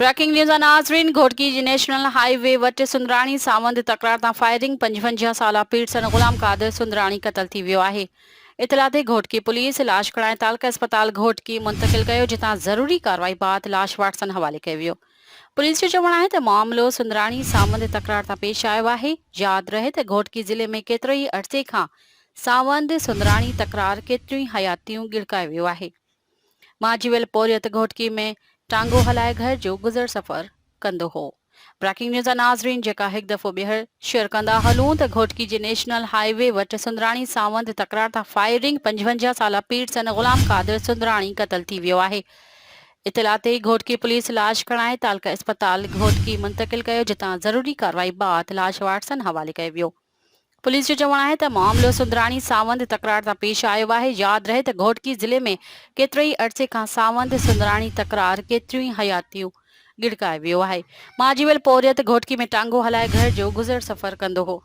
Breaking news नाज़रीन घोटकी जी national highway वटि सुंदराणी सावंद तकरार तां फायरिंग 55 साला पीर सन गुलाम कादिर सुंदराणी क़तल थी वियो आहे। इतला ते घोटकी पुलिस लाश खणाए तालका अस्पताल घोटकी मुंतकिल कयो जितां ज़रूरी कार्रवाई बाद लाश वाटसन हवाले कयो वियो। पुलिस जो चवणु आहे त मामलो सुंदराणी सावंद तकरार तां पेश आयो आहे। यादि रहे त घोटकी ज़िले में केतिरे ई अरसे खां सावंद सुंदराणी तकरार केतिरियूं ई हयातियूं गिड़काए वियो आहे। माजीवेल पोरियत घोटकी में टांगो हलाए घर जो गुज़र सफ़र कंदो हो। ब्रेकिंग न्यूज़ नाज़रीन जेका हिकु दफ़ो ॿीहर शेयर कंदा हलूं त घोटकी जे नेशनल हाईवे वटि सुंदराणी सावंत तकरार तां फायरिंग 55 साला पीर सन गुलाम कादिर सुंदराणी क़तल थी वियो आहे। इतला ते घोटकी पुलिस लाश खणाए तालका अस्पताल घोटकी मुंतकिल कयो जितां ज़रूरी कार्रवाई बाद लाश वाटसन हवाले कयो वियो। पुलिस जो चवणु आहे त मामलो सुंदराणी सावंत तकरार तां पेश आयो आहे। यादि रहे त घोटकी ज़िले में केतिरे ई अरसे खां सावंत सुंदराणी तकरार केतिरियूं ई हयातियूं गिड़काए वियो आहे। माजीवेल पोरियत घोटकी में टांगो हलाए घर जो गुज़र सफ़र कंदो हो।